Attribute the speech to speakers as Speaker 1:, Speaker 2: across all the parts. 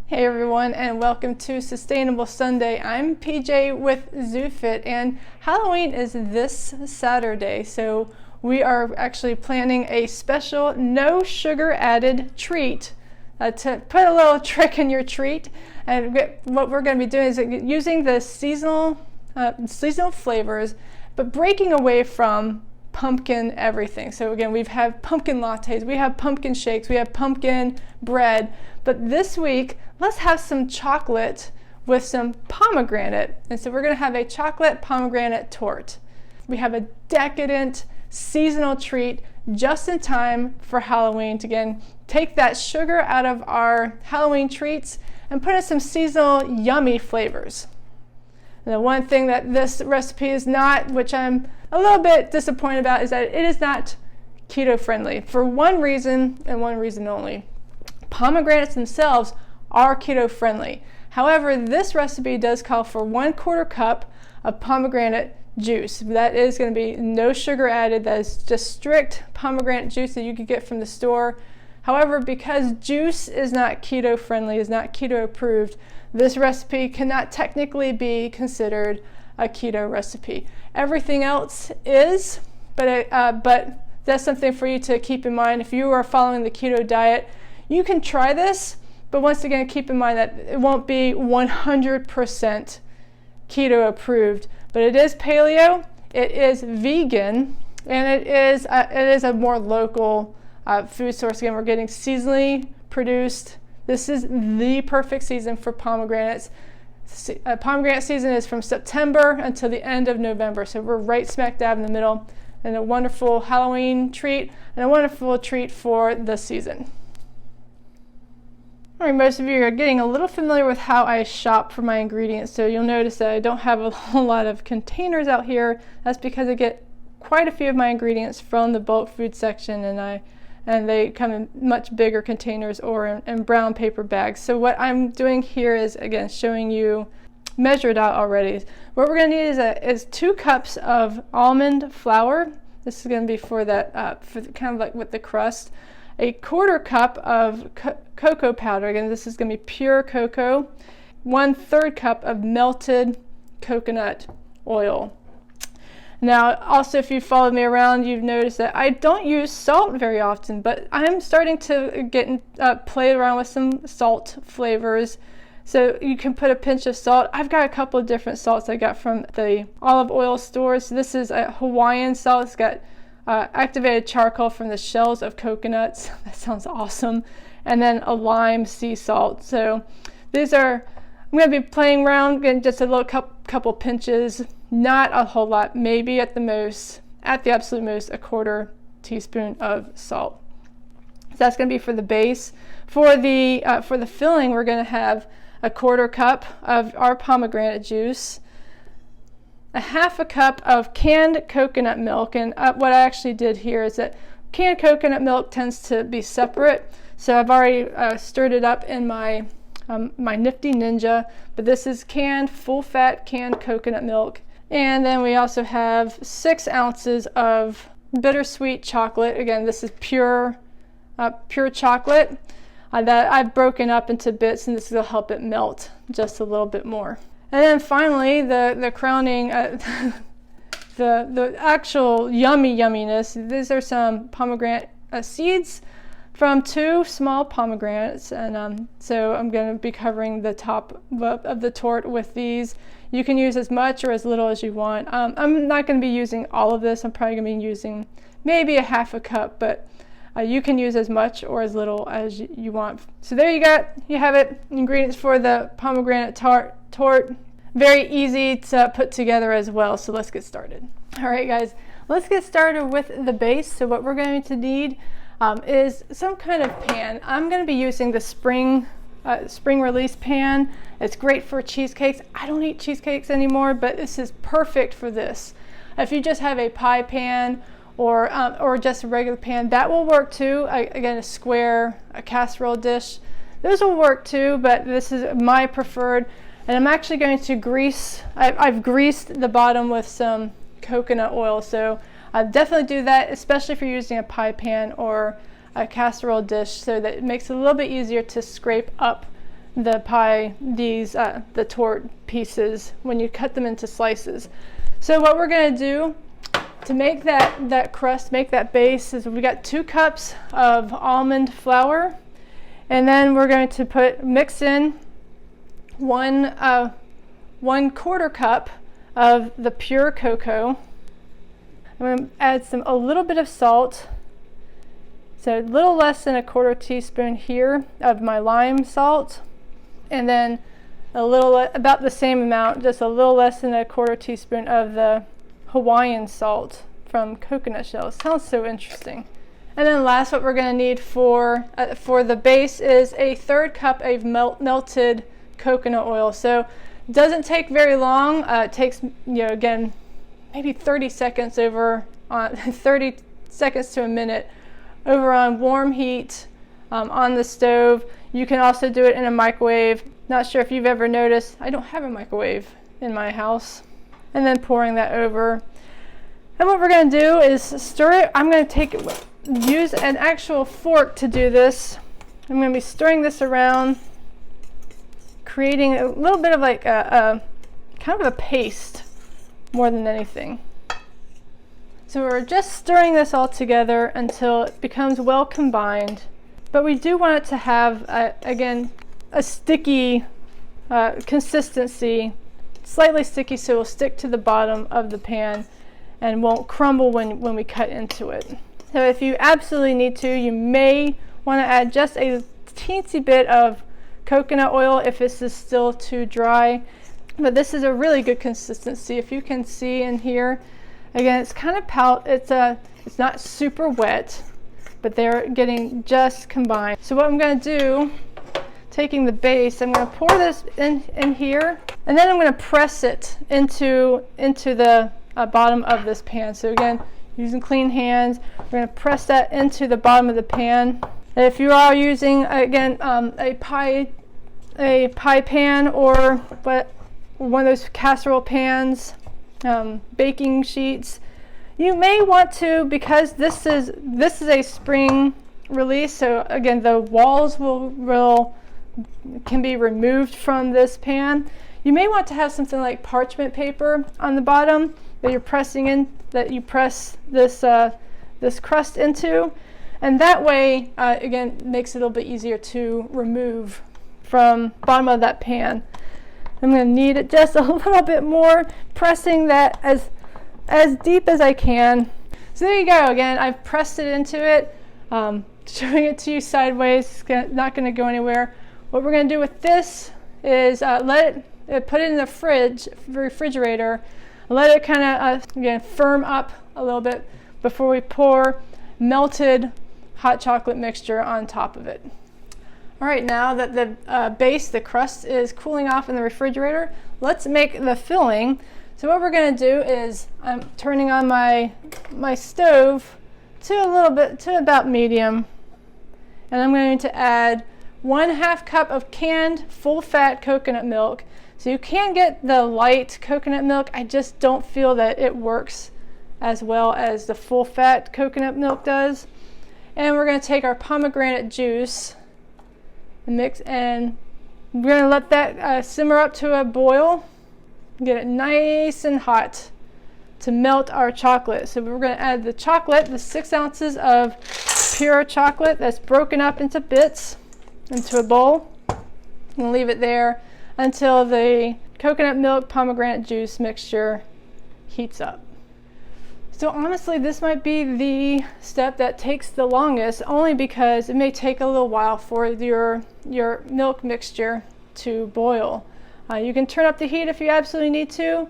Speaker 1: Hey everyone, and welcome to Sustainable Sunday. I'm PJ with ZooFit, and Halloween is this Saturday, so we are actually planning a special no sugar added treat to put a little trick in your treat. And what we're going to be doing is using the seasonal flavors, but breaking away from pumpkin everything. So again, we've had pumpkin lattes, we have pumpkin shakes, we have pumpkin bread, but this week let's have some chocolate with some pomegranate. And so we're going to have a chocolate pomegranate torte. We have a decadent seasonal treat just in time for Halloween to again take that sugar out of our Halloween treats and put in some seasonal yummy flavors. And the one thing that this recipe is not, which I'm a little bit disappointed about, is that it is not keto friendly for one reason and one reason only. Pomegranates themselves are keto friendly. However, this recipe does call for 1/4 cup of pomegranate juice. That is going to be no sugar added. That is just strict pomegranate juice that you could get from the store. However, because juice is not keto friendly, is not keto approved, this recipe cannot technically be considered a keto recipe. Everything else is, but that's something for you to keep in mind. If you are following the keto diet, you can try this, but once again, keep in mind that it won't be 100% keto approved. But it is paleo, it is vegan, and it is a more local food source. Again, we're getting seasonally produced. This is the perfect season for pomegranates. Pomegranate season is from September until the end of November, so we're right smack dab in the middle, and a wonderful Halloween treat and a wonderful treat for the season. All right, most of you are getting a little familiar with how I shop for my ingredients, so you'll notice that I don't have a whole lot of containers out here. That's because I get quite a few of my ingredients from the bulk food section, and they come in much bigger containers or in brown paper bags. So what I'm doing here is, again, showing you measured out already. What we're going to need is 2 cups of almond flour. This is going to be for that, for kind of like with the crust. 1/4 cup of cocoa powder. Again, this is going to be pure cocoa. 1/3 cup of melted coconut oil. Now, also, if you've followed me around, you've noticed that I don't use salt very often, but I'm starting to play around with some salt flavors. So you can put a pinch of salt. I've got a couple of different salts I got from the olive oil stores. This is a Hawaiian salt. It's got activated charcoal from the shells of coconuts. That sounds awesome. And then a lime sea salt. So these are, I'm going to be playing around, getting just a little couple pinches, not a whole lot, maybe at the absolute most, 1/4 teaspoon of salt. So that's going to be for the base. For the filling, we're going to have 1/4 cup of our pomegranate juice, 1/2 cup of canned coconut milk. And what I actually did here is that canned coconut milk tends to be separate, so I've already stirred it up in my nifty Ninja, but this is canned, full-fat canned coconut milk. And then we also have 6 ounces of bittersweet chocolate. Again, this is pure chocolate that I've broken up into bits, and this will help it melt just a little bit more. And then finally, the crowning, the actual yumminess. These are some pomegranate seeds from 2 small pomegranates, and so I'm going to be covering the top of the torte with these. You can use as much or as little as you want. I'm not going to be using all of this. I'm probably going to be using maybe 1/2 cup, but you can use as much or as little as you want. So there you have it. Ingredients for the pomegranate torte. Very easy to put together as well. So let's get started. All right, guys, let's get started with the base. So what we're going to need is some kind of pan. I'm going to be using the spring release pan. It's great for cheesecakes. I don't eat cheesecakes anymore, but this is perfect for this. If you just have a pie pan or just a regular pan, that will work too. Again, a casserole dish, those will work too, but this is my preferred. And I'm actually going to I've greased the bottom with some coconut oil, so definitely do that, especially if you're using a pie pan or a casserole dish, so that it makes it a little bit easier to scrape up the pie, the torte pieces when you cut them into slices. So what we're going to do to make that crust, make that base, is we got 2 cups of almond flour, and then we're going to mix in 1/4 cup of the pure cocoa. I'm going to add a little bit of salt, so a little less than 1/4 teaspoon here of my lime salt, and then about the same amount, just a little less than 1/4 teaspoon of the Hawaiian salt from coconut shells. Sounds so interesting. And then last, what we're going to need for the base is a 1/3 cup of melted coconut oil. So it doesn't take very long. It takes, again, maybe 30 seconds over on 30 seconds to a minute over on warm heat on the stove. You can also do it in a microwave. Not sure if you've ever noticed, I don't have a microwave in my house. And then pouring that over. And what we're going to do is stir it. I'm going to use an actual fork to do this. I'm going to be stirring this around, creating a little bit of like a kind of a paste more than anything. So we're just stirring this all together until it becomes well combined. But we do want it to have, again, a sticky consistency, slightly sticky, so it will stick to the bottom of the pan and won't crumble when we cut into it. So if you absolutely need to, you may want to add just a teensy bit of coconut oil if this is still too dry. But this is a really good consistency. If you can see in here, again, it's kind of it's not super wet, but they're getting just combined. So what I'm going to do, taking the base, I'm going to pour this in here, and then I'm going to press it into the bottom of this pan. So again, using clean hands, we're going to press that into the bottom of the pan. And if you are using, again, a pie pan or one of those casserole pans, baking sheets, you may want to, because this is a spring release, so again the walls can be removed from this pan. You may want to have something like parchment paper on the bottom that you press this crust into, and that way again makes it a little bit easier to remove from the bottom of that pan. I'm going to knead it just a little bit more, pressing that as deep as I can. So there you go. Again, I've pressed it into it, showing it to you sideways. It's not going to go anywhere. What we're going to do with this is put it in the refrigerator, let it kind of again firm up a little bit before we pour melted hot chocolate mixture on top of it. All right, now that the crust is cooling off in the refrigerator, let's make the filling. So what we're going to do is I'm turning on my stove to about medium, and I'm going to add 1/2 cup of canned full-fat coconut milk. So you can get the light coconut milk. I just don't feel that it works as well as the full-fat coconut milk does. And we're going to take our pomegranate juice and mix, and we're going to let that simmer up to a boil. Get it nice and hot to melt our chocolate. So we're going to add the chocolate, the 6 ounces of pure chocolate that's broken up into bits, into a bowl, and leave it there until the coconut milk pomegranate juice mixture heats up. So honestly, this might be the step that takes the longest, only because it may take a little while for your milk mixture to boil. You can turn up the heat if you absolutely need to,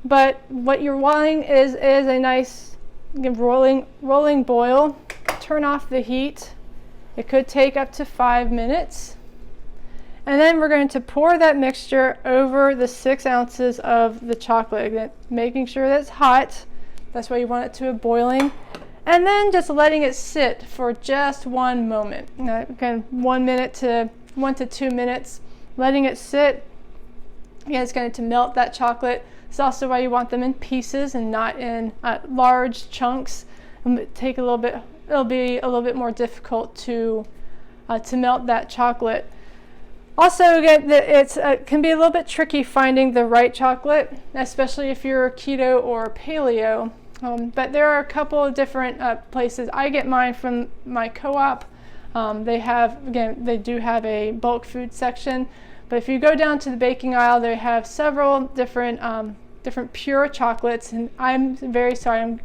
Speaker 1: but what you're wanting is a nice rolling boil. Turn off the heat. It could take up to 5 minutes. And then we're going to pour that mixture over the 6 ounces of the chocolate, making sure that it's hot. That's why you want it to be boiling. And then just letting it sit for just 1 moment. Again, 1 to 2 minutes, letting it sit. Again, it's going to melt that chocolate. It's also why you want them in pieces and not in large chunks. It'll be a little bit more difficult to melt that chocolate. Also, again, it can be a little bit tricky finding the right chocolate, especially if you're keto or paleo. But there are a couple of different places. I get mine from my co-op. They do have a bulk food section. But if you go down to the baking aisle, they have several different pure chocolates. And I'm very sorry, I'm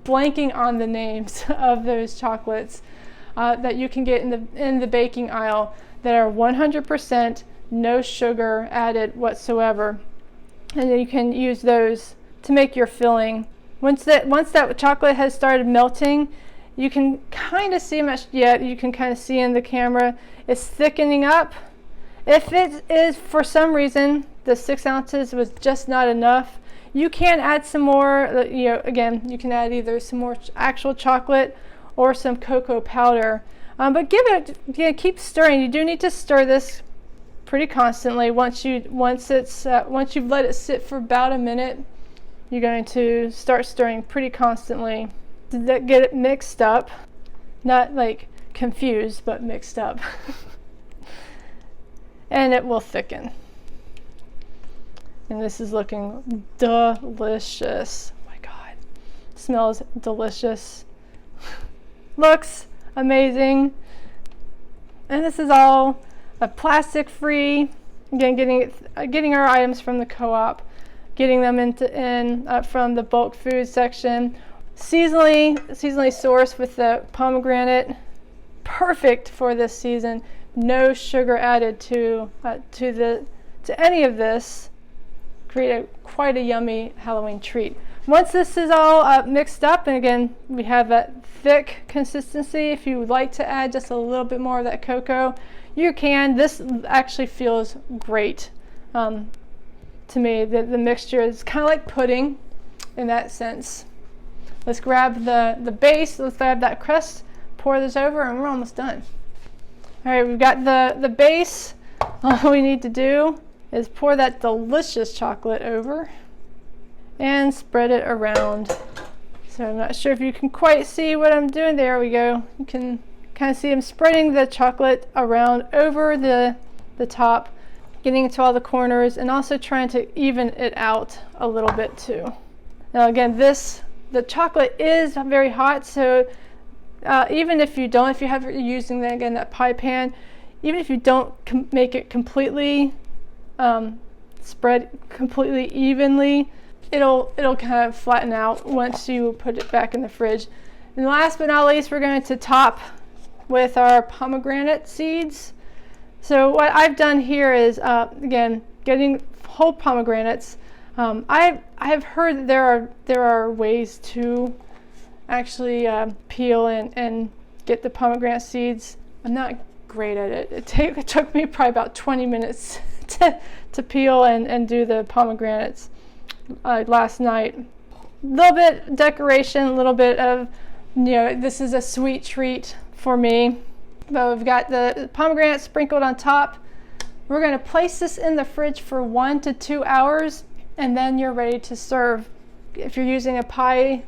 Speaker 1: blanking on the names of those chocolates that you can get in the baking aisle that are 100% no sugar added whatsoever. And then you can use those to make your filling. Once that chocolate has started melting, you can kind of see you can kind of see in the camera, it's thickening up. If it is, for some reason, the 6 ounces was just not enough, you can add some more. Again, you can add either some more actual chocolate or some cocoa powder. But keep stirring. You do need to stir this pretty constantly. Once you've let it sit for about a minute, you're going to start stirring pretty constantly to get it mixed up, not like confused, but mixed up. And it will thicken. And this is looking delicious. Oh my God, smells delicious. Looks amazing. And this is all plastic free. Again, getting our items from the co-op, getting them from the bulk food section. Seasonally sourced with the pomegranate. Perfect for this season. No sugar added to any of this. Create quite a yummy Halloween treat. Once this is all mixed up, and again, we have that thick consistency. If you would like to add just a little bit more of that cocoa, you can. This actually feels great to me. The mixture is kind of like pudding in that sense. Let's grab the base. Let's grab that crust, pour this over, and we're almost done. All right, we've got the base. All we need to do is pour that delicious chocolate over and spread it around. So I'm not sure if you can quite see what I'm doing. There we go. You can kind of see I'm spreading the chocolate around over the top, getting into all the corners, and also trying to even it out a little bit too. Now again, the chocolate is very hot, so even if you're using that pie pan, even if you don't make it completely spread completely evenly, it'll kind of flatten out once you put it back in the fridge. And last but not least, we're going to top with our pomegranate seeds. So what I've done here is again, getting whole pomegranates. I have heard that there are ways to actually peel and get the pomegranate seeds. I'm not great at it. It took me probably about 20 minutes to peel and do the pomegranates last night. A little bit decoration, a little bit of, this is a sweet treat for me. But we've got the pomegranate sprinkled on top. We're going to place this in the fridge for 1 to 2 hours, and then you're ready to serve. If you're using a pie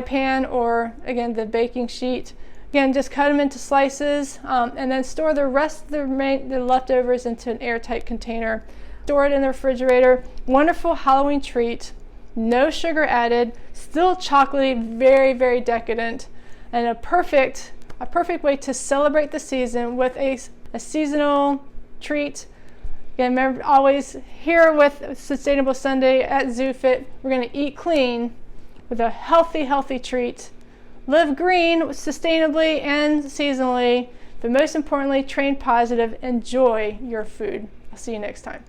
Speaker 1: pan or again the baking sheet, again just cut them into slices and then store the rest of the leftovers into an airtight container. Store it in the refrigerator. Wonderful Halloween treat. No sugar added. Still chocolatey, very, very decadent, and a perfect way to celebrate the season with a seasonal treat. Again, remember, always here with Sustainable Sunday at ZooFit, we're going to eat clean with a healthy treat. Live green sustainably and seasonally, but most importantly, train positive. Enjoy your food. I'll see you next time.